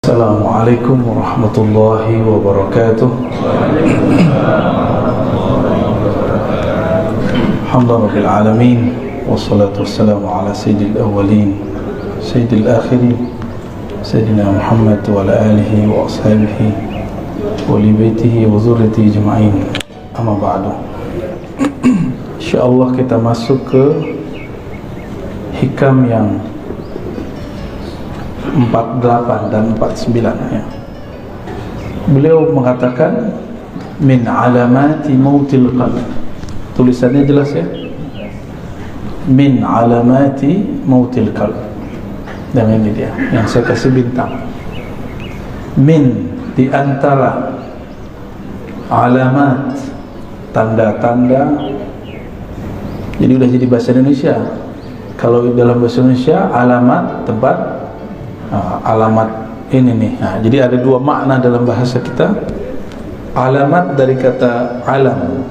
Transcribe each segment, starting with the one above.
Assalamualaikum warahmatullahi wabarakatuh. Alhamdulillahil alamin, wassalatu wassalamu ala sayyidil awwalin sayyidil akhirin sayyidina Muhammad wa ala alihi wa ashabihi wa li baitihi wa dzurriyyatihi ajma'in. Amma ba'du. Insyaallah kita masuk ke hikam yang 48 dan 49 ya. Beliau mengatakan min alamati mautil qalb. Tulisannya jelas ya. Min alamati mautil qalb. Dan ini dia yang saya kasih bintang. Min, di antara alamat, tanda-tanda. Jadi udah jadi bahasa Indonesia. Kalau dalam bahasa Indonesia alamat, tempat, alamat ini nih. Nah, jadi ada dua makna dalam bahasa kita. Alamat dari kata alam.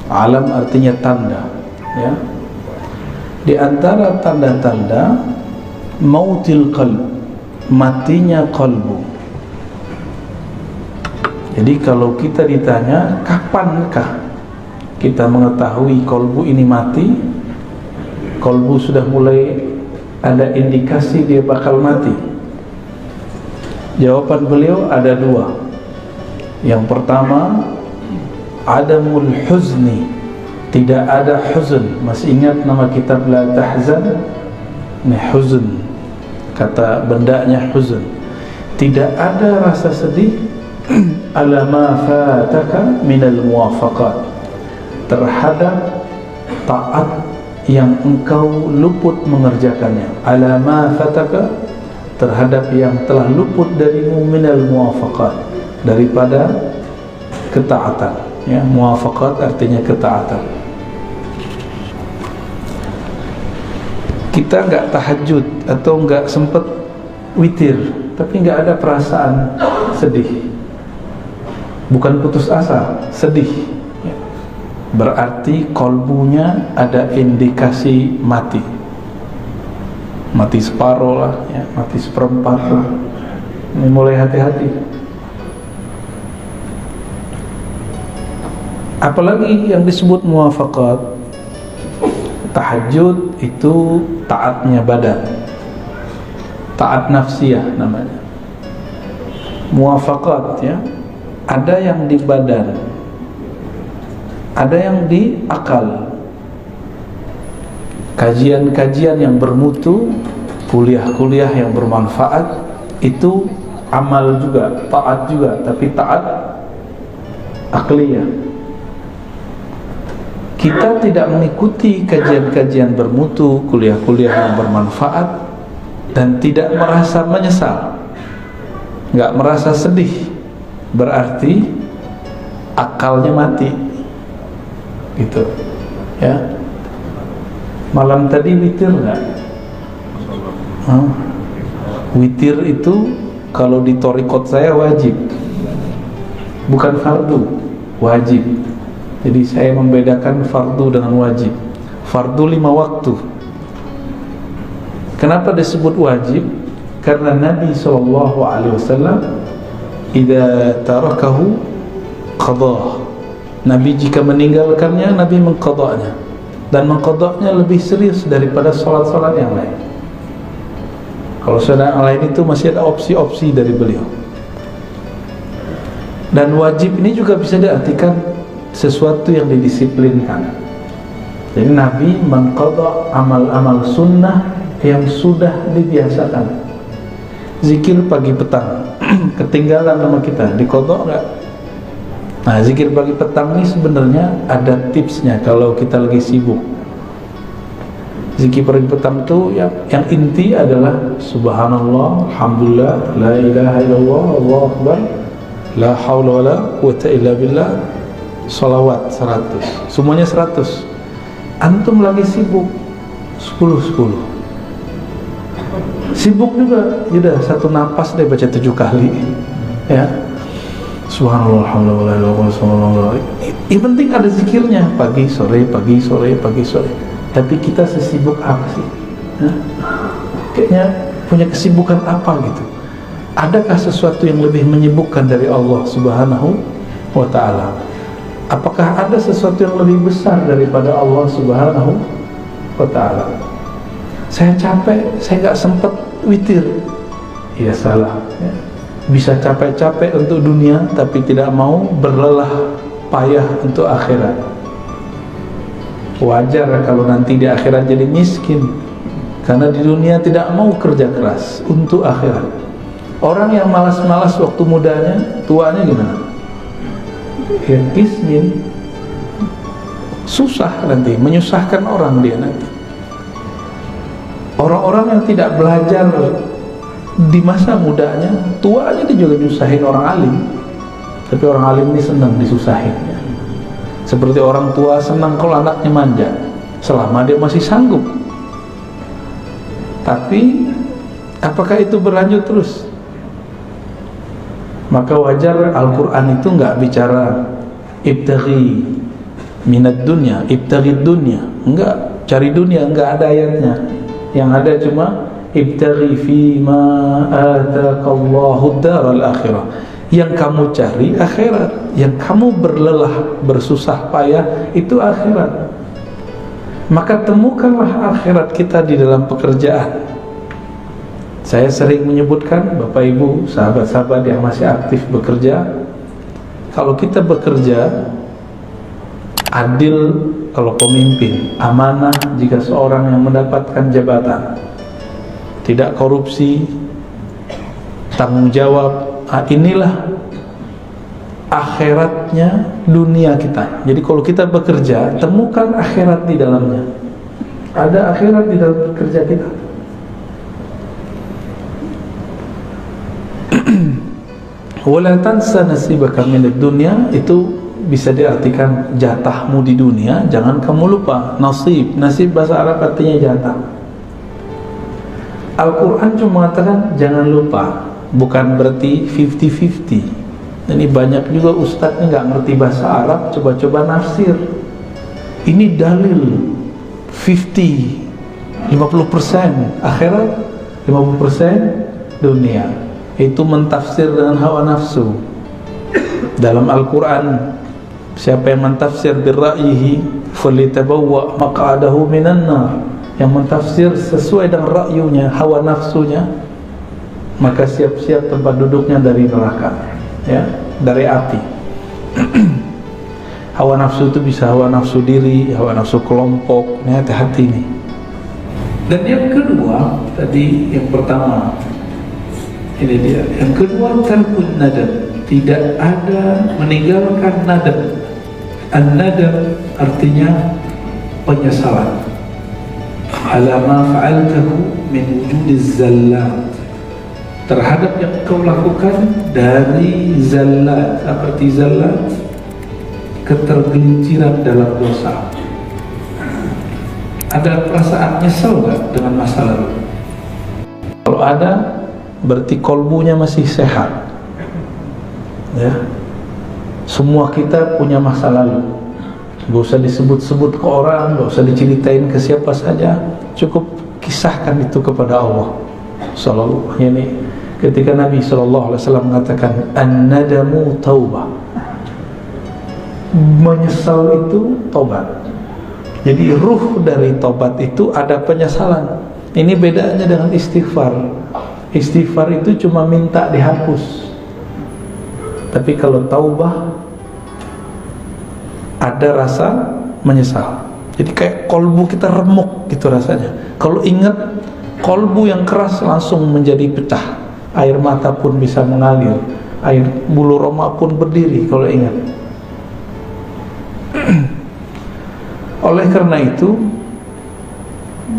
Alam artinya tanda, ya. Di antara tanda-tanda mautil qalb, matinya qalbu. Jadi kalau kita ditanya kapankah kita mengetahui qalbu ini mati, qalbu sudah mulai ada indikasi dia bakal mati. Jawaban beliau ada dua. Yang pertama, adamul huzni, tidak ada huzn. Masih ingat nama kitab La Tahzan? Ini huzn, kata bendanya huzn. Tidak ada rasa sedih ala ma fataka minal muwafaqat, terhadap taat yang engkau luput mengerjakannya. Ala ma fataka, terhadap yang telah luput darimu minal muwafaqat, daripada ketaatan, ya. Muwafaqat artinya ketaatan. Kita enggak tahajud atau enggak sempat witir, tapi enggak ada perasaan sedih, bukan putus asa, sedih, ya. Berarti kolbunya ada indikasi mati. Mati separuh lah, ya, mati seperempat lah. Ini mulai hati-hati. Apalagi yang disebut muwafaqat. Tahajud itu taatnya badan, taat nafsiyah namanya. Muwafaqat, ya, ada yang di badan, ada yang di akal. Kajian-kajian yang bermutu, kuliah-kuliah yang bermanfaat, itu amal juga, taat juga, tapi taat akliyah. Kita tidak mengikuti kajian-kajian bermutu, kuliah-kuliah yang bermanfaat, dan tidak merasa menyesal, nggak merasa sedih, berarti akalnya mati, gitu, ya. Malam tadi witir nggak? Witir itu kalau di thariqat saya wajib, bukan fardu, wajib. Jadi saya membedakan fardu dengan wajib. Fardu 5 waktu. Kenapa disebut wajib? Karena Nabi SAW idza tarakahu qadah. Nabi jika meninggalkannya, Nabi mengqadanya. Dan mengqadanya lebih serius daripada sholat-sholat yang lain. Kalau sholat yang lain itu masih ada opsi-opsi dari beliau. Dan wajib ini juga bisa diartikan sesuatu yang didisiplinkan. Jadi Nabi mengqada amal-amal sunnah yang sudah dibiasakan. Zikir pagi petang ketinggalan sama kita, diqada enggak? Nah, zikir pagi petang ini sebenarnya ada tipsnya kalau kita lagi sibuk. Zikir pagi petang itu yang inti adalah subhanallah, alhamdulillah, la ilaha illallah, Allahu akbar, la haula wala quwata illa billah, salawat 100. Semuanya 100. Antum lagi sibuk 10-10. Sibuk juga, sudah satu napas deh baca 7 kali, ya. Subhanallah, alhamdulillah, subhanallah. Yang penting ada zikirnya pagi sore, pagi sore, pagi sore. Tapi kita sesibuk apa sih? Kayaknya punya kesibukan apa gitu. Adakah sesuatu yang lebih menyibukkan dari Allah Subhanahu wa ta'ala? Apakah ada sesuatu yang lebih besar daripada Allah Subhanahu wa ta'ala? Saya capek, saya gak sempat witir. Ya salah ya. Bisa capek-capek untuk dunia tapi tidak mau berlelah payah untuk akhirat. Wajar kalau nanti di akhirat jadi miskin, karena di dunia tidak mau kerja keras untuk akhirat. Orang yang malas-malas waktu mudanya, tuanya gimana? Ya miskin, susah nanti, menyusahkan orang dia nanti. Orang-orang yang tidak belajar di masa mudanya, tuanya dia juga nyusahin orang alim. Tapi orang alim ini senang disusahin. Seperti orang tua senang kalau anaknya manja, selama dia masih sanggup. Tapi apakah itu berlanjut terus? Maka wajar Al-Quran itu nggak bicara ibtaghi minad dunya, ibtaghi dunya, enggak, cari dunia, enggak ada ayatnya. Yang ada cuma ibtaghi fima ataqallahu daral akhirah. Yang kamu cari akhirat, yang kamu berlelah, bersusah payah itu akhirat. Maka temukanlah akhirat kita di dalam pekerjaan. Saya sering menyebutkan, Bapak Ibu, sahabat-sahabat yang masih aktif bekerja, kalau kita bekerja adil kalau pemimpin, amanah jika seorang yang mendapatkan jabatan, tidak korupsi, tanggung jawab, inilah akhiratnya dunia kita. Jadi kalau kita bekerja, temukan akhirat di dalamnya. Ada akhirat di dalam kerja kita. Wala tansa nasibaka minad dunya, itu bisa diartikan jatahmu di dunia, jangan kamu lupa. Nasib, nasib bahasa Arab artinya jatah. Al-Quran cuma mengatakan jangan lupa, bukan berarti 50-50. Ini banyak juga ustadz ini nggak ngerti bahasa Arab, coba-coba nafsir. Ini dalil 50% akhirat, 50% dunia. Itu mentafsir dengan hawa nafsu. Dalam Al-Quran, siapa yang mentafsir birra'yihi falitabawwa maq'adahu minan nar, yang mentafsir sesuai dengan ra'yunya, hawa nafsunya, maka siap-siap tempat duduknya dari neraka, ya, dari api. Hawa nafsu itu bisa hawa nafsu diri, hawa nafsu kelompok, ini hati-hati nih. Dan yang kedua, tadi yang pertama, ini dia. Yang kedua, tarkun nadam, tidak ada meninggalkan nadam. An-nadam artinya penyesalan. Ala ma fa'altahu min wujudiz zallat, terhadap yang kau lakukan dari zallat. Apa arti zallat? Ketergelinciran dalam dosa. Ada perasaan nyesal gak dengan masa lalu? Kalau ada, berarti kolbunya masih sehat, ya. Semua kita punya masa lalu, gak usah disebut-sebut ke orang, gak usah diceritain ke siapa saja, cukup kisahkan itu kepada Allah. Ini ketika Nabi SAW mengatakan an-nadamu taubah, menyesal itu tobat. Jadi ruh dari tobat itu ada penyesalan. Ini bedanya dengan istighfar. Istighfar itu cuma minta dihapus. Tapi kalau taubah ada rasa menyesal. Jadi kayak kolbu kita remuk gitu rasanya. Kalau ingat, kolbu yang keras langsung menjadi pecah. Air mata pun bisa mengalir, air bulu roma pun berdiri kalau ingat. Oleh karena itu,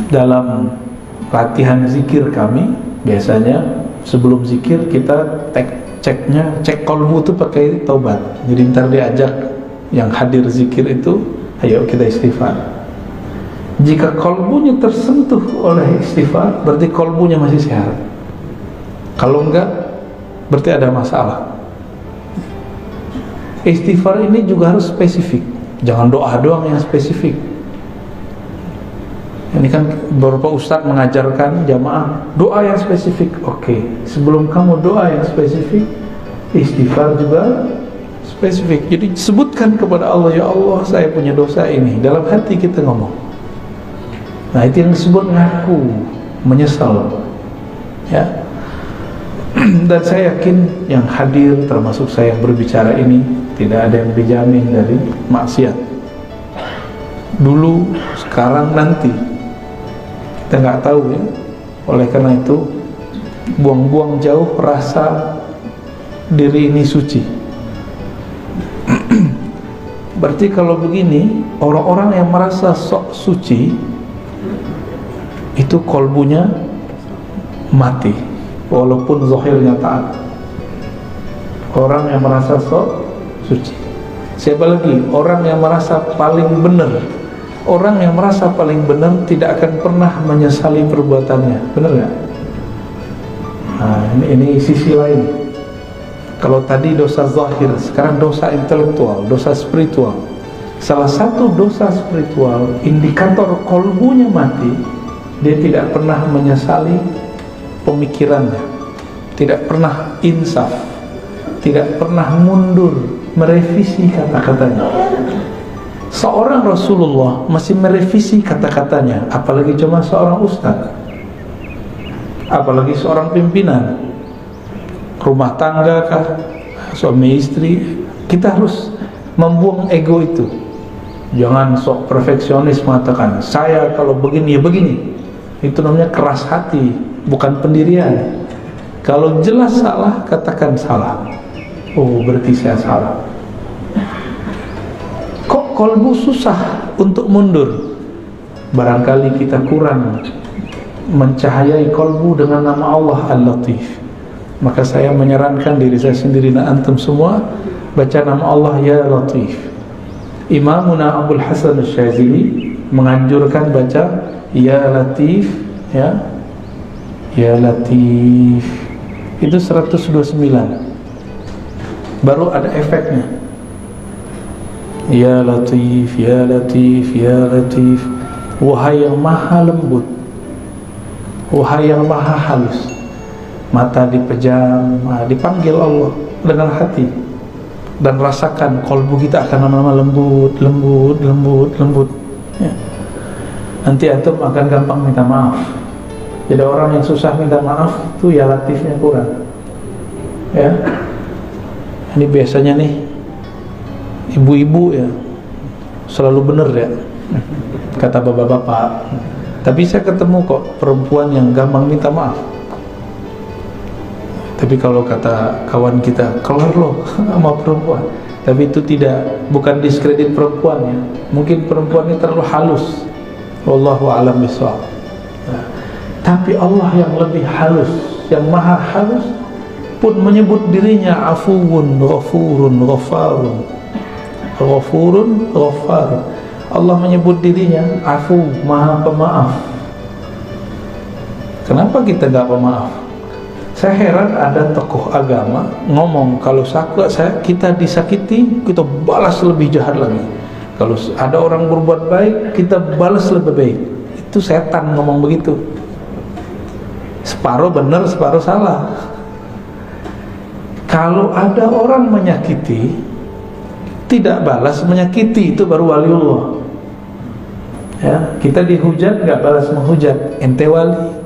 dalam latihan zikir kami, biasanya sebelum zikir kita cek kolbu itu pakai taubat. Jadi ntar diajak yang hadir zikir itu, ayo kita istighfar. Jika kolbunya tersentuh oleh istighfar, berarti kolbunya masih sehat. Kalau enggak, berarti ada masalah. Istighfar ini juga harus spesifik. Jangan doa doang yang spesifik. Ini kan beberapa ustadz mengajarkan jamaah doa yang spesifik. Oke, sebelum kamu doa yang spesifik, istighfar juga spesifik. Jadi sebutkan kepada Allah, ya Allah saya punya dosa ini. Dalam hati kita ngomong. Nah itu yang disebut ngaku, menyesal. Ya. Dan saya yakin yang hadir termasuk saya yang berbicara ini tidak ada yang dijamin dari maksiat. Dulu, sekarang, nanti kita nggak tahu ya. Oleh karena itu buang-buang jauh rasa diri ini suci. Berarti kalau begini, orang-orang yang merasa sok suci itu kolbunya mati walaupun zahirnya taat. Orang yang merasa sok suci. Siapa lagi? Orang yang merasa paling benar. Orang yang merasa paling benar tidak akan pernah menyesali perbuatannya. Benar nggak? Nah, ini sisi lain. Kalau tadi dosa zahir, sekarang dosa intelektual, dosa spiritual. Salah satu dosa spiritual, indikator kolbunya mati, dia tidak pernah menyesali pemikirannya, tidak pernah insaf, tidak pernah mundur merevisi kata-katanya. Seorang Rasulullah masih merevisi kata-katanya, apalagi cuma seorang ustaz, apalagi seorang pimpinan rumah tangga kah, suami istri. Kita harus membuang ego itu. Jangan sok perfeksionis mengatakan saya kalau begini ya begini. Itu namanya keras hati, bukan pendirian. Kalau jelas salah, katakan salah. Oh, berarti saya salah. Kok kolbu susah untuk mundur? Barangkali kita kurang mencahayai kolbu dengan nama Allah Al-Latif. Maka saya menyarankan diri saya sendiri dan antum semua baca nama Allah Ya Latif. Imamuna Abdul Hasan Asy-Syadzili menganjurkan baca Ya Latif, ya. Ya Latif. Itu 129. Baru ada efeknya. Ya Latif, Ya Latif, Ya Latif. Wahai yang maha lembut, wahai yang maha halus. Mata dipejam, dipanggil Allah dengan hati, dan rasakan kolbu kita akan lama-lama lembut, lembut, lembut, lembut. Ya. Nanti antum akan gampang minta maaf. Jadi orang yang susah minta maaf itu ya latifnya kurang. Ya, ini biasanya nih ibu-ibu ya selalu benar ya, kata bapak-bapak. Tapi saya ketemu kok perempuan yang gampang minta maaf. Tapi kalau kata kawan kita, keluar loh sama perempuan. Tapi itu bukan diskredit perempuannya. Mungkin perempuan ini terlalu halus. Wallahu a'lam bishawab. Nah, tapi Allah yang lebih halus, yang maha halus pun menyebut dirinya afuwun, ghafurun, ghafarun. Ghafurun, ghafarun. Allah menyebut dirinya afu, maha pemaaf. Kenapa kita gak pemaaf? Saya heran ada tokoh agama ngomong kalau kita disakiti, kita balas lebih jahat lagi. Kalau ada orang berbuat baik, kita balas lebih baik. Itu setan ngomong begitu. Separuh benar, separuh salah. Kalau ada orang menyakiti, tidak balas menyakiti, itu baru waliullah. Ya, kita dihujat nggak balas menghujat, ente wali.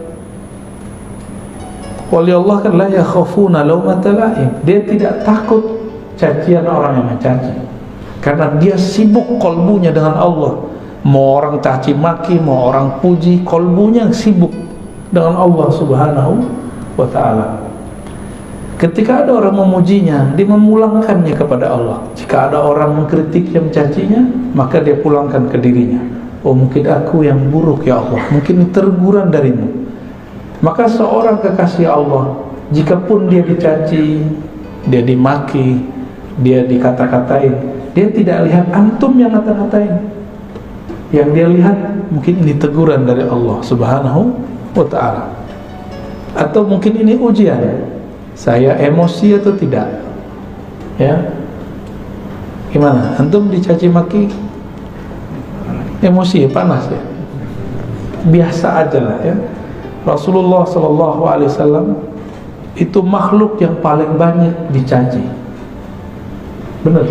Wali Allah kan la yakhafuna laumata laim. Dia tidak takut cacian orang yang mencaci, karena dia sibuk kolbunya dengan Allah. Mau orang caci maki, mau orang puji, kolbunya sibuk dengan Allah Subhanahu wa ta'ala. Ketika ada orang memujinya, dia memulangkannya kepada Allah. Jika ada orang mengkritik yang mencacinya, maka dia pulangkan ke dirinya. Oh, mungkin aku yang buruk ya Allah, mungkin ini teguran darimu. Maka seorang kekasih Allah, jikapun dia dicaci, dia dimaki, dia dikata-katain, dia tidak lihat antum yang kata-katain. Yang dia lihat mungkin ini teguran dari Allah Subhanahu wa ta'ala, atau mungkin ini ujian, saya emosi atau tidak. Ya, gimana? Antum dicaci maki emosi, panas ya? biasa aja lah ya. Rasulullah SAW itu makhluk yang paling banyak dicaci. Benar.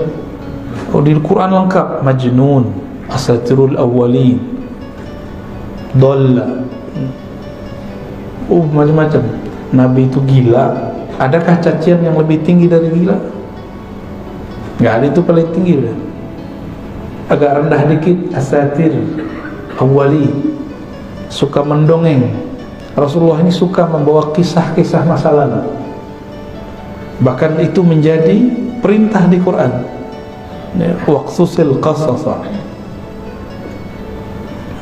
Oh, di Quran lengkap, majnun, asatirul awwalin, dhalla, macam-macam. Nabi itu gila. Adakah cacian yang lebih tinggi dari gila? Nggak ada, itu paling tinggi udah. Agak rendah dikit, asatir awwali, suka mendongeng. Rasulullah ini suka membawa kisah-kisah masa lalu. Bahkan itu menjadi perintah di Quran. Waqsusil qasasa.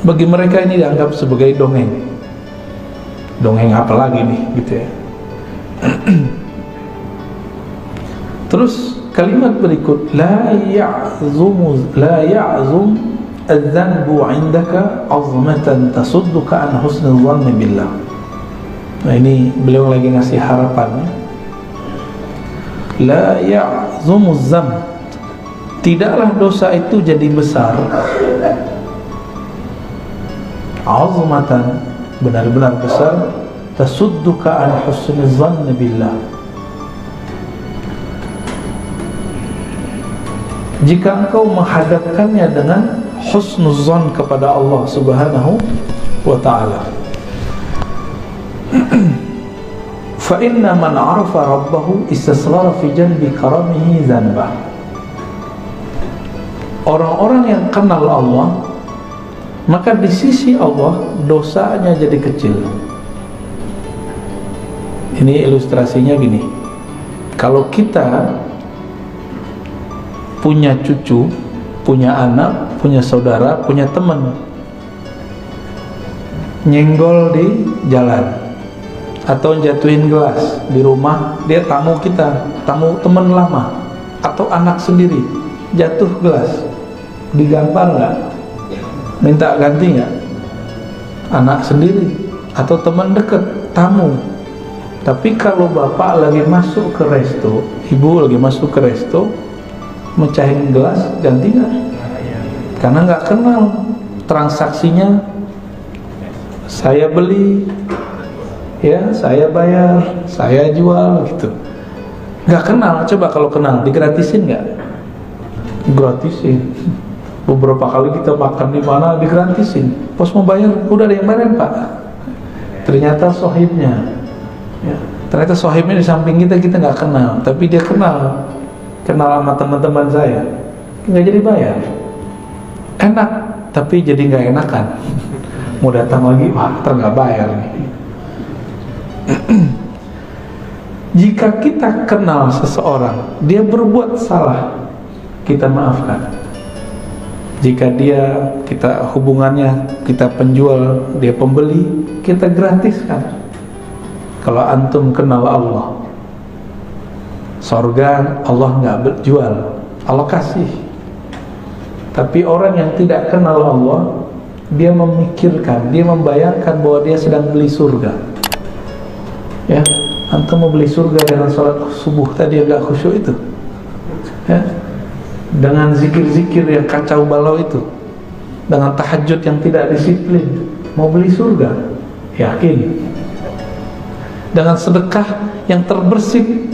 Bagi mereka ini dianggap sebagai dongeng. Dongeng apa lagi nih, gitu ya. Terus kalimat berikut, la ya'zum adz-dzanbu 'indaka 'azmatan tasudduka an husnul dhanni billah. Nah, ini beliau lagi ngasih harapan. La ya'zumu adz-dzanb, tidaklah dosa itu jadi besar, 'azmatan, benar-benar besar, tasudduka an husnul dhanni billah, jika engkau menghadapkannya dengan husnuzan kepada Allah Subhanahu wa ta'ala. Fa inna man 'arafa rabbahu istasghara fi janbi karamihi dzanbah. Orang-orang yang kenal Allah, maka di sisi Allah dosanya jadi kecil. Ini ilustrasinya gini. Kalau kita punya cucu, punya anak, punya saudara, punya teman, nyenggol di jalan atau jatuhin gelas di rumah, dia tamu kita, tamu teman lama atau anak sendiri, jatuh gelas, digampar nggak? Minta ganti nggak? Anak sendiri atau teman dekat, tamu. Tapi kalau bapak lagi masuk ke resto, ibu lagi masuk ke resto, mecahin gelas, ganti nggak? Karena nggak kenal transaksinya. Saya beli, ya saya bayar, saya jual, gitu. Nggak kenal. Coba kalau kenal, digratisin nggak? Gratisin. Beberapa kali kita makan di mana digratisin. Pas mau bayar, udah ada yang bayar pak. Ternyata sohibnya, ya. Ternyata sohibnya di samping kita nggak kenal, tapi dia kenal sama teman-teman saya, nggak jadi bayar. Enak, tapi jadi nggak enakan. Mau datang lagi, wah nggak bayar nih. Jika kita kenal seseorang, dia berbuat salah, kita maafkan. Jika kita hubungannya, kita penjual, dia pembeli, kita gratiskan. Kalau antum kenal Allah, sorga Allah nggak berjual, Allah kasih. Tapi orang yang tidak kenal Allah, dia memikirkan, dia membayangkan bahwa dia sedang beli surga. Ya, antum mau beli surga dengan sholat subuh tadi yang nggak khusyuk itu, ya, dengan zikir-zikir yang kacau balau itu, dengan tahajud yang tidak disiplin, mau beli surga, yakin. Dengan sedekah yang terbersih,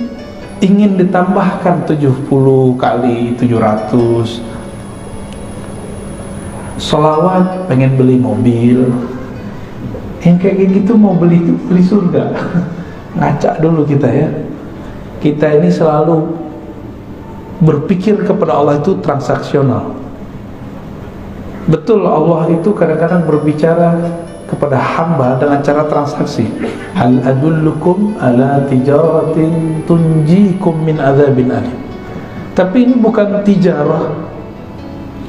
ingin ditambahkan 70 kali 700. Sholawat pengen beli mobil. Yang kayak gitu mau beli surga. Ngaca dulu kita ya. Kita ini selalu berpikir kepada Allah itu transaksional. Betul, Allah itu kadang-kadang berbicara kepada hamba dengan cara transaksi. Hal adullukum ala tijaratin tunjikum min adzabin alim. Tapi ini bukan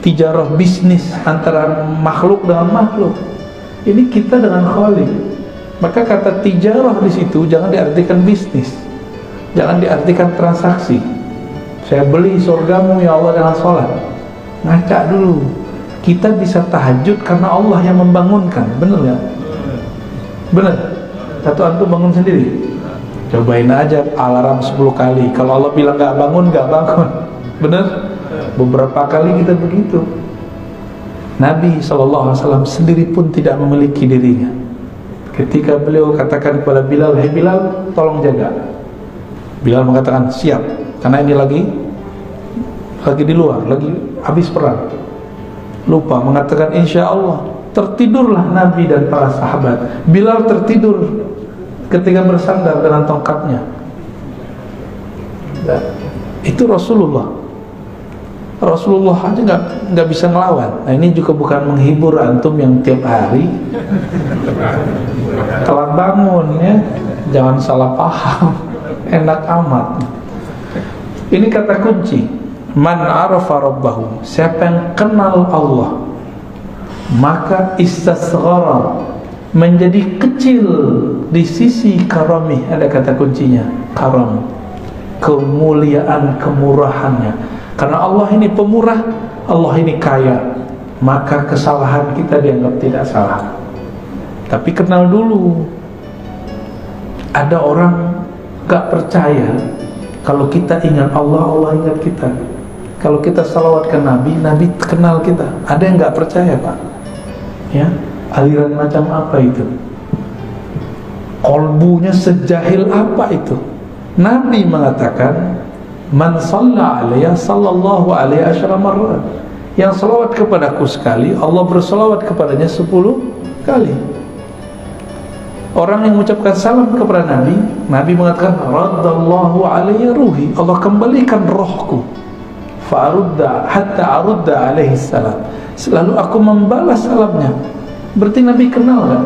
tijarah bisnis antara makhluk dengan makhluk. Ini kita dengan Khalik. Maka kata tijarah di situ jangan diartikan bisnis, jangan diartikan transaksi. Saya beli surgamu ya Allah dengan sholat. Ngaca dulu. Kita bisa tahajud karena Allah yang membangunkan, benar nggak? Benar. Atau antum bangun sendiri? Cobain aja alarm 10 kali. Kalau Allah bilang nggak bangun, nggak bangun. Benar? Beberapa kali kita begitu. Nabi SAW sendiri pun tidak memiliki dirinya. Ketika beliau katakan kepada Bilal, "Hei Bilal, tolong jaga." Bilal mengatakan, "Siap," karena ini lagi di luar, lagi habis perang. Lupa mengatakan insya Allah. Tertidurlah Nabi dan para sahabat. Bilal tertidur ketika bersandar dengan tongkatnya. Dan itu Rasulullah aja nggak bisa ngelawan. Nah, ini juga bukan menghibur antum yang tiap hari telat bangun ya, jangan salah paham. Enak amat. Ini kata kunci. Man arafa rabbahu, siapa yang kenal Allah, maka istasghara, menjadi kecil di sisi karamih. Ada kata kuncinya, karam, kemuliaan, kemurahannya. Karena Allah ini pemurah, Allah ini kaya, maka kesalahan kita dianggap tidak salah. Tapi kenal dulu. Ada orang gak percaya kalau kita ingat Allah, Allah ingat kita. Kalau kita salawat ke Nabi, Nabi kenal kita. Ada yang gak percaya, Pak? Ya, aliran macam apa itu? Kolbunya sejahil apa itu? Nabi mengatakan, "Man shalla alayya sallallahu alaihi asyara marrat." Yang salawat kepadaku sekali, Allah bersalawat kepadanya 10 kali. Orang yang mengucapkan salam kepada Nabi, Nabi mengatakan, "Raddallahu alayya ruhi." Allah kembalikan rohku. Fa'arudda hatta arudda alaihi salam. Selalu aku membalas salamnya. Berarti Nabi kenal kan?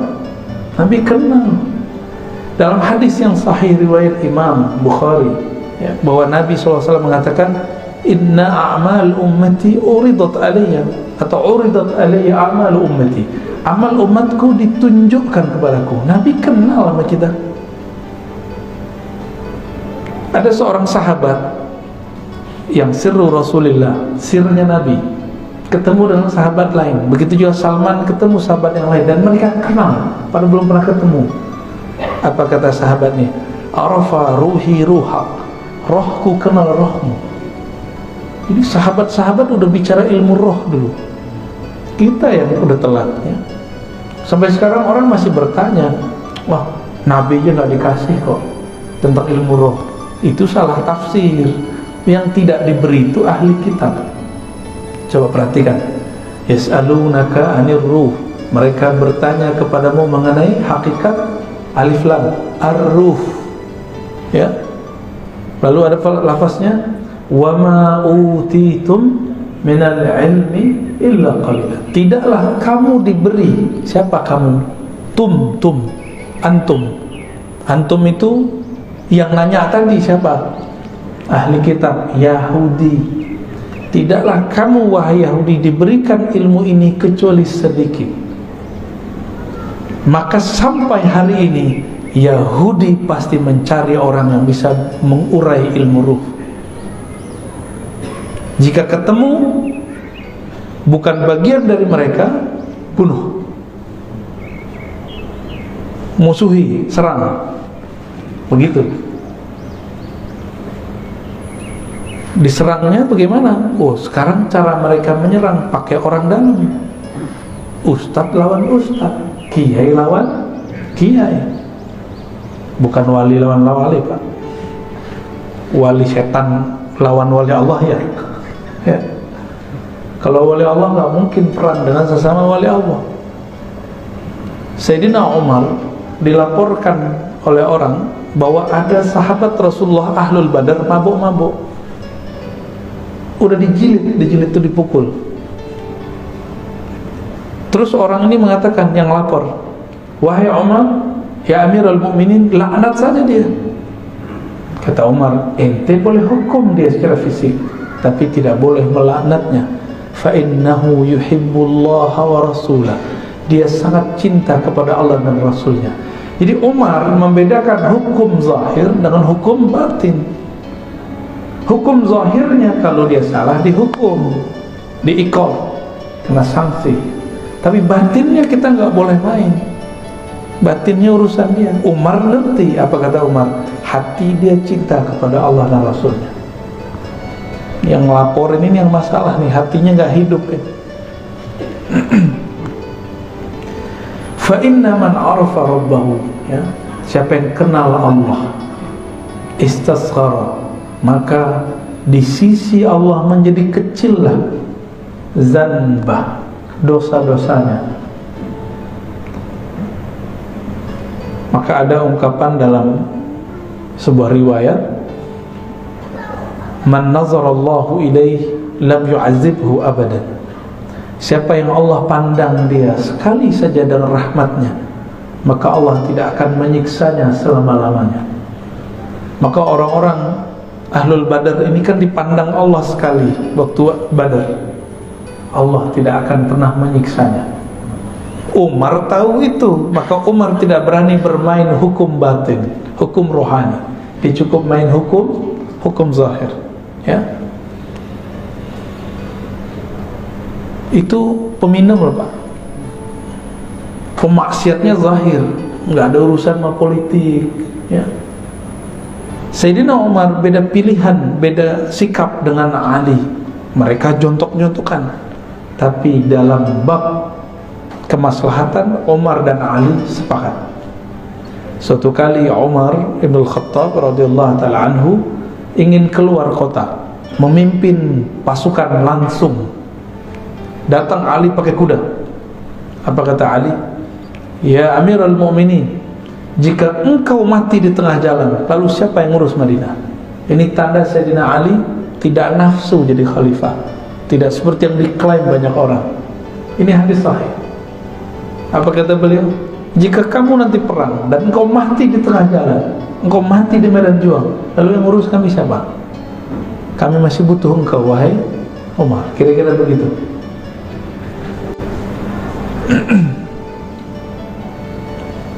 Nabi kenal. Dalam hadis yang sahih riwayat Imam Bukhari, ya, bahwa Nabi SAW mengatakan, "Inna a'mal ummati uridat alayya," atau uridat alayya a'mal ummati. Amal umatku ditunjukkan kepadaku. Nabi kenal sama kita. Ada seorang sahabat yang sirru Rasulullah, sirnya Nabi, ketemu dengan sahabat lain. Begitu juga Salman ketemu sahabat yang lain, dan mereka kenal padahal belum pernah ketemu. Apa kata sahabatnya? "Arafa ruhi ruhak," rohku kenal rohmu. Jadi sahabat-sahabat udah bicara ilmu roh dulu. Kita yang udah telat ya. Sampai sekarang orang masih bertanya, "Wah, Nabi aja nggak dikasih kok tentang ilmu roh." Itu salah tafsir. Yang tidak diberi itu ahli kitab. Coba perhatikan. Yas'alunaka 'anir ruh. Mereka bertanya kepadamu mengenai hakikat alif lam ar-ruh. Ya. Lalu ada lafaznya, "Wa ma utitum minal ilmi illa qalila." Tidaklah kamu diberi. Siapa kamu? Tum, antum. Antum itu yang nanya tadi siapa? Ahli kitab Yahudi. Tidaklah kamu wahai Yahudi diberikan ilmu ini kecuali sedikit. Maka sampai hari ini Yahudi pasti mencari orang yang bisa mengurai ilmu ruh. Jika ketemu bukan bagian dari mereka, bunuh, musuhi, serang. Begitu. Diserangnya bagaimana? Oh, sekarang cara mereka menyerang pakai orang dalam. Ustadz lawan ustadz, kiai lawan kiai. Bukan wali lawan wali, Pak. Wali setan lawan wali Allah ya. Ya. Kalau wali Allah nggak mungkin perang dengan sesama wali Allah. Sayyidina Umar dilaporkan oleh orang bahwa ada sahabat Rasulullah Ahlul Badar mabuk-mabuk. Udah dijilid itu dipukul. Terus orang ini mengatakan, yang lapor, "Wahai Umar, ya Amirul Mukminin, laknat saja dia." Kata Umar, "Ente boleh hukum dia secara fisik, tapi tidak boleh melaknatnya. Fa innahu yuhibbullaha wa rasulah." Dia sangat cinta kepada Allah dan Rasulnya. Jadi Umar membedakan hukum zahir dengan hukum batin. Hukum zahirnya kalau dia salah dihukum, diiqab, kena sanksi. Tapi batinnya kita nggak boleh main. Batinnya urusan dia. Umar ngerti apa kata Umar. Hati dia cinta kepada Allah dan Rasulnya. Yang ngelaporin ini yang masalah nih, hatinya nggak hidup ya. Fa inna man arafa rabbahu, ya, siapa yang kenal Allah, istasghara, maka di sisi Allah menjadi kecillah zanbah, dosa-dosanya. Maka ada ungkapan dalam sebuah riwayat, man nazarallahu ilaih lam yu'azibhu abadan. Siapa yang Allah pandang dia sekali saja dengan rahmatnya, maka Allah tidak akan menyiksanya selama-lamanya. Maka orang-orang Ahlul Badar ini kan dipandang Allah sekali waktu Badar, Allah tidak akan pernah menyiksanya. Umar tahu itu, maka Umar tidak berani bermain hukum batin, hukum rohani. Dia cukup main hukum zahir, ya. Itu peminum loh Pak, pemaksiatnya zahir, nggak ada urusan sama politik, ya. Sayyidina Umar beda pilihan, beda sikap dengan Ali. Mereka jontok-jontokan, tapi dalam bab kemaslahatan Umar dan Ali sepakat. Suatu kali Umar Ibn Khattab radhiyallahu ta'ala anhu ingin keluar kota, memimpin pasukan langsung. Datang Ali pakai kuda. Apa kata Ali? Ya Amirul Mu'minin, jika engkau mati di tengah jalan, lalu siapa yang ngurus Madinah? Ini tanda Sayyidina Ali tidak nafsu jadi khalifah, tidak seperti yang diklaim banyak orang. Ini hadis sahih. Apa kata beliau? Jika kamu nanti perang dan engkau mati di tengah jalan, engkau mati di medan juang, lalu yang ngurus kami siapa? Kami masih butuh engkau, wahai Umar. Kira-kira begitu.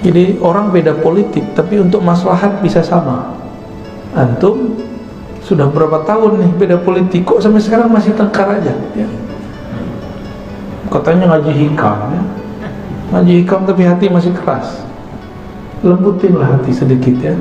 Jadi orang beda politik, tapi untuk maslahat bisa sama. Antum sudah berapa tahun nih beda politik, kok sampai sekarang masih tengkar aja, ya? Katanya ngaji hikam, ya? Ngaji hikam tapi hati masih keras. Lembutinlah hati sedikit, ya.